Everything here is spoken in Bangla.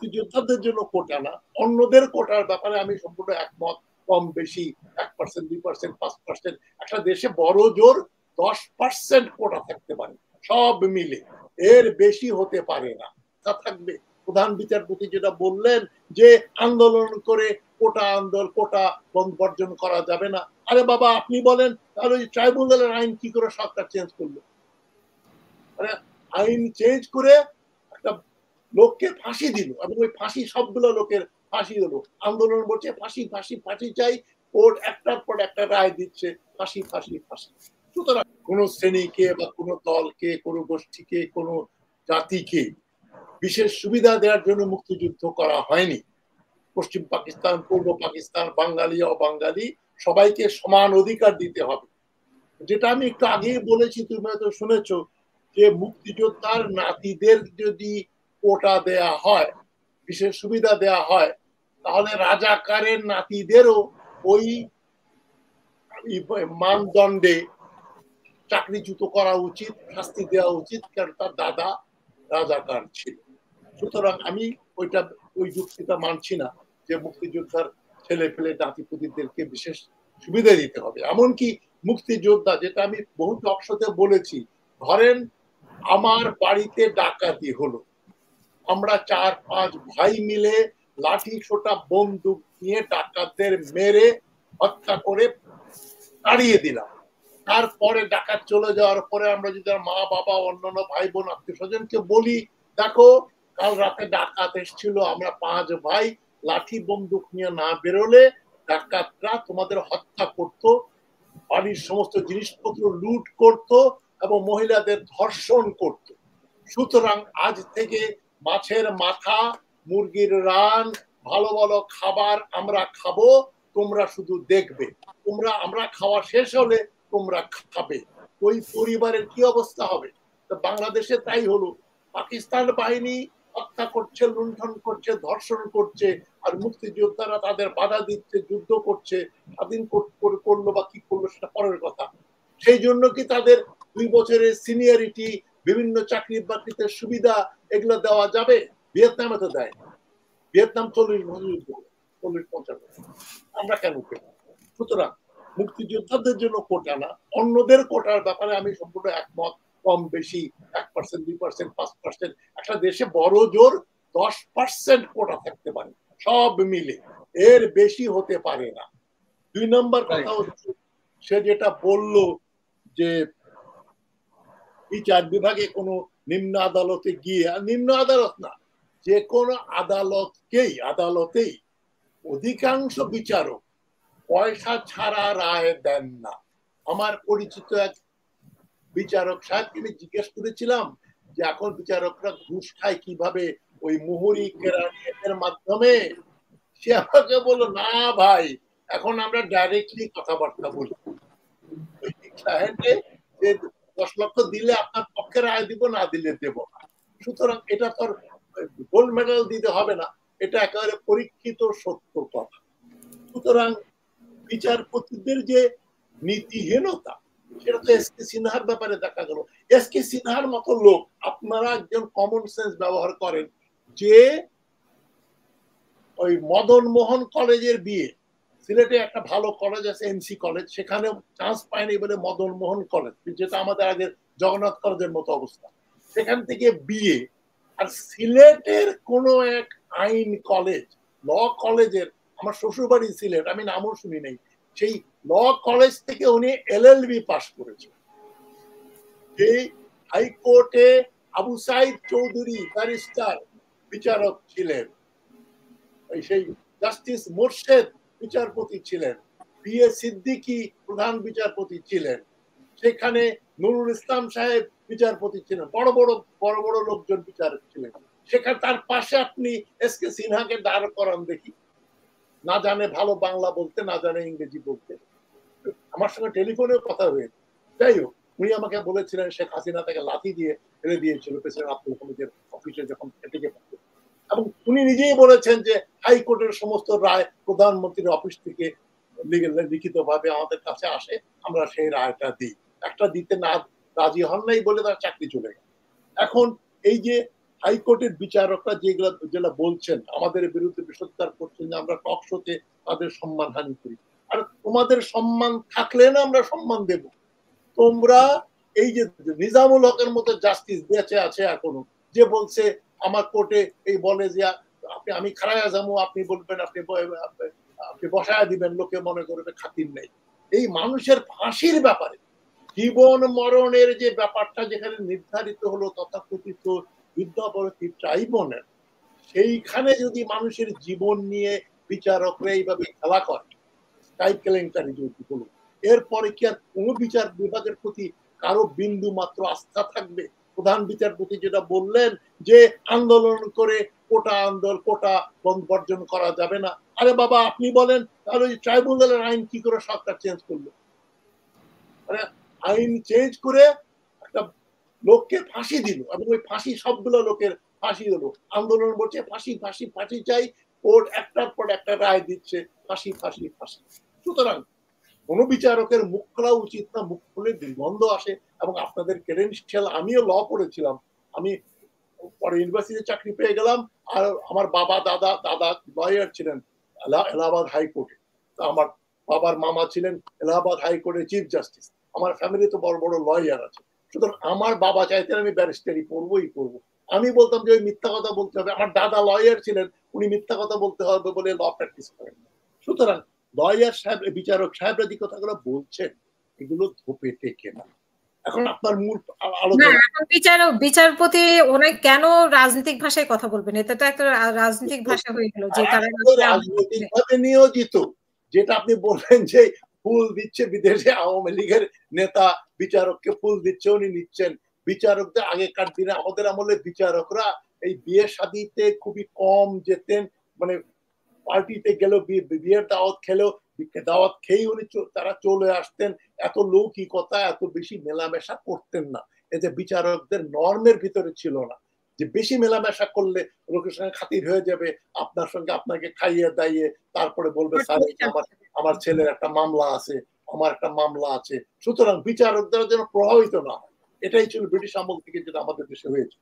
মুক্তিযোদ্ধাদের জন্য কোটা না, অন্যদের কোটার ব্যাপারে আমি সম্পূর্ণ একমত। কম বেশি 1%, 2%, 5%, একটা দেশে বড় জোর 10% কোটা থাকতে পারে, সব মিলে। এর বেশি হতে পারে না, তা থাকবে। প্রধান বিচারপতি যেটা বললেন যে আন্দোলন করে কোটা বর্জন করা যাবে না, আরে বাবা আপনি বলেন তাহলে ওই ট্রাইব্যুনালের আইন কি করে সরকার চেঞ্জ করলো? মানে আইন চেঞ্জ করে একটা লোককে ফাঁসি দিল, এবং ওই ফাঁসি সবগুলো লোকের ফাঁসি হলো। আন্দোলন বলছে ফাঁসি ফাঁসি ফাঁসি চাই, কোর্ট একটার পর একটা রায় দিচ্ছে ফাঁসি ফাঁসি ফাঁসি। সুতরাং কোন শ্রেণীকে বা কোন দলকে, কোন গোষ্ঠীকে, কোন জাতিকে বিশেষ সুবিধা দেওয়ার জন্য মুক্তিযুদ্ধ করা হয়নি। পশ্চিম পাকিস্তান, পূর্ব পাকিস্তান, বাঙালি অবাঙালি সবাইকে সমান অধিকার দিতে হবে। যেটা আমি একটু আগেই বলেছি, তুমি হয়তো শুনেছো, যে মুক্তিযোদ্ধার নাতিদের যদি কোটা দেয়া হয়, বিশেষ সুবিধা দেয়া হয়, তাহলে রাজাকারের নাতিদেরও ওই মানদণ্ডে চাকরিচ্যুত করা উচিত, শাস্তি দেওয়া উচিত, কারণ তার দাদা রাজাকার ছিল। সুতরাং আমি ওই যুক্তিটা মানছি না যে মুক্তিযোদ্ধার ছেলে পেলে নাতিপুতিদেরকে বিশেষ সুবিধা দিতে হবে। এমনকি মুক্তিযোদ্ধা, যেটা আমি বহু টকশোতে বলেছি, ধরেন আমার বাড়িতে ডাকাতি হলো, আমরা 4-5 ভাই মিলে লাঠি ছোটা বন্দুক নিয়ে ডাকাতদের মেরে হত্যা করে তাড়িয়ে দিলাম। তারপরে ডাকাত চলে যাওয়ার পরে আমরা যদি মা বাবা অন্যান্য ভাই বোন আত্মীয় স্বজনকে বলি, দেখো কাল রাতে ডাকাত এসেছিল, আমরা 5 ভাই লাঠি বন্দুক নিয়ে না বেরোলে ডাকাতরা তোমাদের হত্যা করত, বাড়ির সমস্ত জিনিসপত্র লুট করত এবং মহিলাদের ধর্ষণ করত। সুতরাং আজ থেকে মাছের মাথা, মুরগির রান, ভালো ভালো খাবার আমরা খাবো, তোমরা শুধু দেখবে। আমরা খাওয়া শেষ হলে তোমরা খাবে। ওই পরিবারের কি অবস্থা হবে? বাংলাদেশে তাই হলো। পাকিস্তান বাহিনী হত্যা করছে, লুণ্ঠন করছে, ধর্ষণ করছে, আর মুক্তিযোদ্ধারা তাদের বাধা দিচ্ছে, যুদ্ধ করছে। স্বাধীন করলো বা কি করলো সেটা পরের কথা। সেই জন্য কি তাদের 2 বছরের সিনিয়রিটি, বিভিন্ন চাকরি বাকরিতে সুবিধা এগুলো দেওয়া যাবে? ভিয়েতনামে তো দেয়। ভিয়েতনাম 40 বছর যুদ্ধ, 40-50 বছর, আমরা কেন পেব? সুতরাং মুক্তিযোদ্ধাদের জন্য কোটা না, অন্যদের কোটার ব্যাপারে আমি সম্পূর্ণ একমত। কম বেশি 1%, 2%, 5%, একটা দেশে বড় জোর 10% কোটা থাকতে পারে, সব মিলে। এর বেশি হতে পারে না। 2 নম্বর কথা হচ্ছে, সে যেটা বলল যে বিচার বিভাগে কোনো নিম্ন আদালতে গিয়ে, নিম্ন আদালত না, যে কোনো আদালতেই অধিকাংশ বিচারক পয়সা ছাড়া রায় দেন না। আমার পরিচিত এক বিচারক সাহেবকে আমি জিজ্ঞেস করেছিলাম যে এখন বিচারকরা ঘুষ খায় কিভাবে, ওই মোহরি কেরানিদের মাধ্যমে? সে আমাকে বললো, না ভাই, এখন আমরা ডাইরেক্টলি কথাবার্তা বলি। যে 10 লক্ষ দিলে আপনার পক্ষে রায় দিব, না দিলে দেব না। সুতরাং এটা তো গোল্ড মেডেল দিতে হবে না, এটা একেবারে পরীক্ষিত সত্য কথা। সুতরাং বিচারপতিদের যে নীতিহীনতা, সেটা তো এস কে সিনহার ব্যাপারে দেখা গেল। এস কে সিনহার মতো লোক, আপনারা একজন কমন সেন্স ব্যবহার করেন, যে ওই মদন মোহন কলেজের বিয়ে, সিলেটে একটা ভালো কলেজ আছে এমসি কলেজ, সেখানে চান্স পায়নি বলে মদন মোহন কলেজ, যেটা আমাদের আগে জগন্নাথ কলেজের মতো অবস্থা, সেখান থেকে বিয়ে। আর সিলেটের কোন এক আইন কলেজ, ল কলেজের, আমার শ্বশুর বাড়ি সিলেট, আমি নামও শুনি নাই, সেই ল কলেজ থেকে উনি এলএলবি পাশ করেছেন। এই হাইকোর্টে আবু সাইদ চৌধুরী ব্যারিস্টার বিচারক ছিলেন, সেই জাস্টিস মোর্শেদ বিচারপতি ছিলেন, বিএ সিদ্দিকী প্রধান বিচারপতি ছিলেন, সেখানে নুরুল ইসলাম সাহেব বিচারপতি ছিলেন, বড় বড় লোকজন বিচারক ছিলেন। সেখানে তার পাশে আপনি এস কে সিনহাকে দাঁড় করান দেখি, না জানে ভালো বাংলা বলতে, না জানে ইংরেজি বলতে। আমার সঙ্গে টেলিফোনেও কথা হয়েছে। যাই হোক, উনি আমাকে বলেছিলেন শেখ হাসিনা তাকে লাথি দিয়ে ফেলে দিয়েছিল প্রেসিডেন্ট আব্দুল হামিদের অফিসে যখন থেকে। এবং উনি নিজেই বলেছেন যে হাইকোর্টের সমস্ত রায় প্রধানমন্ত্রীর অফিস থেকে লিখিত ভাবে আমাদের কাছে আসে, আমরা সেই রায়টা দিই। একটা দিতে না রাজি হন নাই বলে তার চাকরি চলে গেল। এখন এই যে হাইকোর্টের বিচারকরা যেগুলা যেটা বলছেন, আমাদের বিরুদ্ধে বিষোদ্গার করছেন যে আমরা টক শোতে তাদের সম্মান হানি করি। আর তোমাদের সম্মান থাকলে না আমরা সম্মান দেব। তোমরা এই যে নিজামুল হকের মতো জাস্টিস বেঁচে আছে এখনো, যে বলছে আমার কোর্টে এই বলে যে আপনি আমি খারায়া যাবো, আপনি বলবেন আপনি বসায় দিবেন, লোকে মনে করবে খাতির নেই। এই মানুষের ফাঁসির ব্যাপারে জীবন মরণের যে ব্যাপারটা যেখানে নির্ধারিত হলো তথাকথিত যুদ্ধাপরাধী ট্রাইব্যুনাল, সেইখানে যদি মানুষের জীবন নিয়ে বিচারকরা এইভাবে খেলা করে, স্কাই কেলেঙ্কারি যদি হলো, এরপরে কি আর কোন বিচার বিভাগের প্রতি কারো বিন্দু মাত্র আস্থা থাকবে? প্রধান বিচারপতি যেটা বললেন যে আন্দোলন করে কোটা বর্জন করা যাবে না। আরে বাবা, আপনি বলেন তাহলে ওই ট্রাইব্যুনালের আইন কি করে সরকার চেঞ্জ করলো? মানে আইন চেঞ্জ করে একটা লোককে ফাঁসি দিল, এবং ওই ফাঁসি সবগুলো লোকের ফাঁসি হলো। আন্দোলন বলছে ফাঁসি ফাঁসি ফাঁসি চাই, কোর্ট একটার পর একটা রায় দিচ্ছে ফাঁসি ফাঁসি ফাঁসি। সুতরাং কোন বিচারকের মুখ খোলা উচিত না, মুখ খুলে দুর্গন্ধ আসে। এবং আপনাদের ক্রেডেনশিয়াল, আমিও ল পড়েছিলাম, আমি পরে ইউনিভার্সিটিতে চাকরি পেয়ে গেলাম। আর আমার বাবা দাদা দাদা লয়ার ছিলেন এলাহাবাদ হাইকোর্টে, আমার বাবার মামা ছিলেন এলাহাবাদ হাইকোর্টের চিফ জাস্টিস। আমার ফ্যামিলিতে বড় বড় লয়ার আছে। সুতরাং আমার বাবা চাইতেন আমি ব্যারিস্টারি পড়বোই পড়বো। আমি বলতাম যে ওই মিথ্যা কথা বলতে হবে। আমার দাদা লয়ার ছিলেন, উনি মিথ্যা কথা বলতে হবে বলে ল প্র্যাকটিস করেন। সুতরাং লয়ার সাহেব, বিচারক সাহেবরা যে কথাগুলো বলছেন, এগুলো ধোপে টেকে না। এখন আপনার মূল আলোচনা, বিচারপতি অনেক কেন রাজনৈতিক ভাষায় কথা বলবেন? এটা তো একটা রাজনৈতিক ভাষা হয়ে গেল, যে কারণে রাজনৈতিক ভাবে নিয়োজিত। যেটা আপনি বললেন যে ফুল দিচ্ছে বিদেশে আওয়ামী লীগের নেতা বিচারককে ফুল দিচ্ছে, উনি নিচ্ছেন। বিচারকদের আগেকার দিনে আমাদের আমলে বিচারকরা এই বিয়ে শাদিতে খুবই কম যেতেন, মানে পার্টিতে গেলেও বিয়ের দাওয়াত খেলেও দাওয়াত খেয়েই উনি তারা চলে আসতেন। এত লৌকিকতা, এত বেশি মেলামেশা করতেন না। এতে বিচারকদের নর্মের ভিতরে ছিল না যে বেশি মেলামেশা করলে লোকের সঙ্গে খাতির হয়ে যাবে, আপনার সঙ্গে আপনাকে খাইয়ে দাইয়ে তারপরে বলবে স্যার আমার ছেলের একটা মামলা আছে, আমার একটা মামলা আছে। সুতরাং বিচারকদের যেন প্রভাবিত না হয়, এটাই ছিল ব্রিটিশ আমল থেকে যেটা আমাদের দেশে হয়েছে।